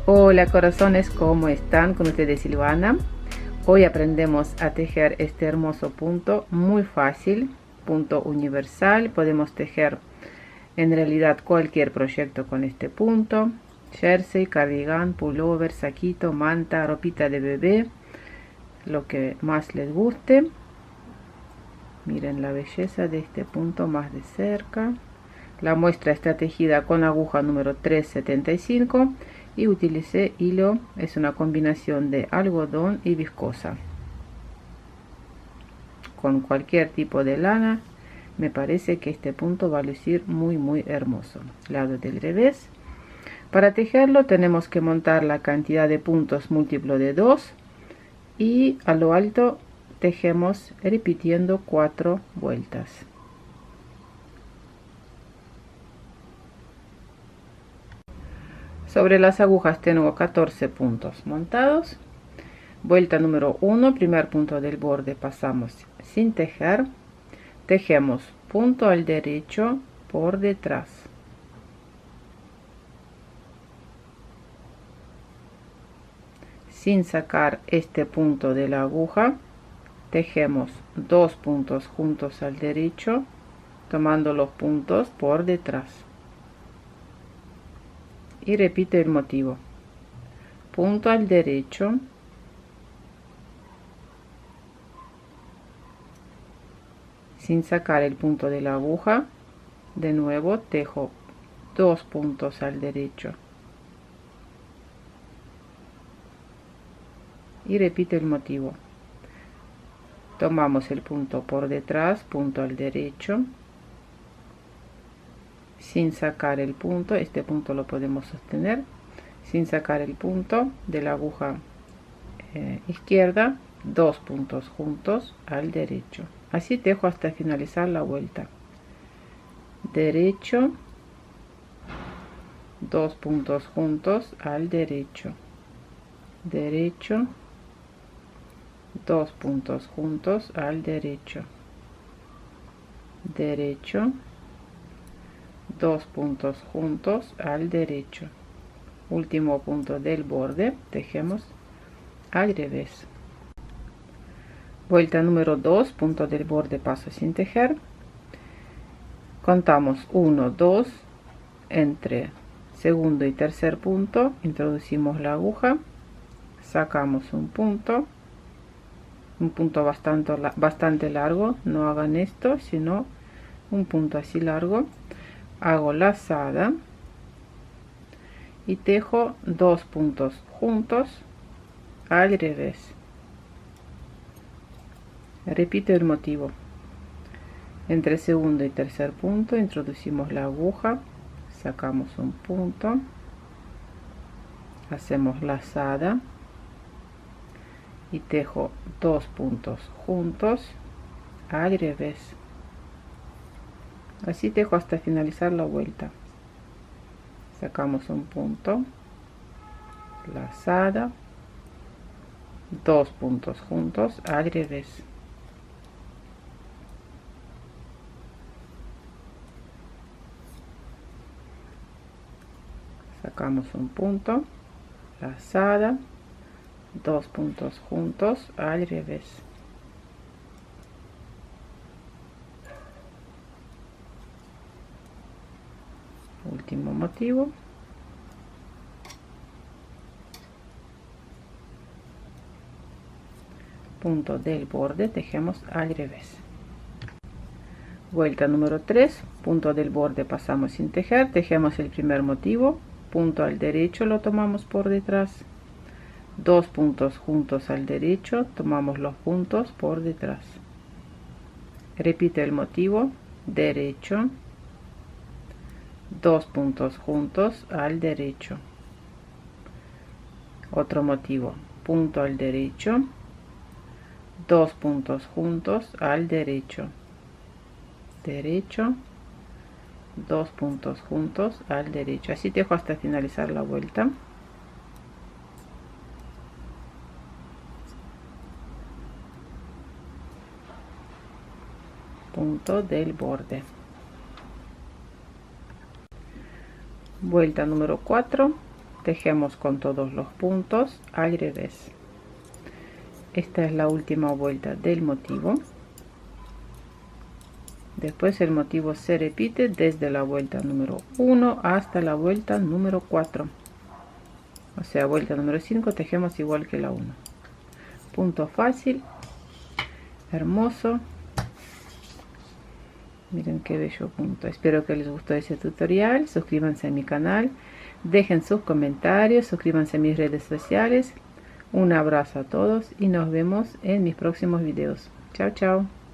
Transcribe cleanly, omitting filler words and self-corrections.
Hola corazones, ¿cómo están? Con ustedes Silvana. Hoy aprendemos a tejer este hermoso punto, muy fácil, punto universal. Podemos tejer en realidad cualquier proyecto con este punto: jersey, cardigan, pullover, saquito, manta, ropita de bebé, lo que más les guste. Miren la belleza de este punto más de cerca. La muestra está tejida con aguja número 375 y utilicé hilo, es una combinación de algodón y viscosa. Con cualquier tipo de lana me parece que este punto va a lucir muy hermoso. Lado del revés. Para tejerlo tenemos que montar la cantidad de puntos múltiplo de 2 y a lo alto tejemos repitiendo 4 vueltas. Sobre las agujas tengo 14 puntos montados. Vuelta número 1, primer punto del borde pasamos sin tejer, tejemos punto al derecho por detrás, sin sacar este punto de la aguja, tejemos 2 puntos juntos al derecho, tomando los puntos por detrás y repito el motivo: punto al derecho, sin sacar el punto de la aguja, de nuevo tejo 2 puntos al derecho y repito el motivo. Tomamos el punto por detrás, punto al derecho, sin sacar el punto, este punto lo podemos sostener, sin sacar el punto de la aguja izquierda, 2 puntos juntos al derecho. Así tejo hasta finalizar la vuelta. Derecho, 2 puntos juntos al derecho, derecho, 2 puntos juntos al derecho, derecho, 2 puntos juntos al derecho. Último punto del borde, tejemos al revés. Vuelta número 2, punto del borde, paso sin tejer. Contamos 1, 2, entre segundo y tercer punto introducimos la aguja, sacamos un punto bastante largo, no hagan esto, sino un punto así largo. Hago lazada y tejo 2 puntos juntos al revés. Repito el motivo: entre segundo y tercer punto introducimos la aguja, sacamos un punto, hacemos lazada y tejo 2 puntos juntos al revés. Así tejo hasta finalizar la vuelta. Sacamos un punto, lazada, 2 puntos juntos al revés. Sacamos un punto, lazada, 2 puntos juntos al revés. Último motivo. Punto del borde, tejemos al revés. Vuelta número 3, punto del borde, pasamos sin tejer, tejemos el primer motivo, punto al derecho, lo tomamos por detrás, 2 puntos juntos al derecho, tomamos los puntos por detrás. Repite el motivo: derecho, 2 puntos juntos al derecho. Otro motivo: punto al derecho, 2 puntos juntos al derecho, derecho, 2 puntos juntos al derecho. Así tejo hasta finalizar la vuelta. Punto del borde. Vuelta número 4, tejemos con todos los puntos al revés. Esta es la última vuelta del motivo. Después el motivo se repite desde la vuelta número 1 hasta la vuelta número 4. O sea, vuelta número 5 tejemos igual que la 1. Punto fácil, hermoso. Miren qué bello punto. Espero que les gustó ese tutorial. Suscríbanse a mi canal, dejen sus comentarios, suscríbanse a mis redes sociales. Un abrazo a todos y nos vemos en mis próximos videos. Chao, chao.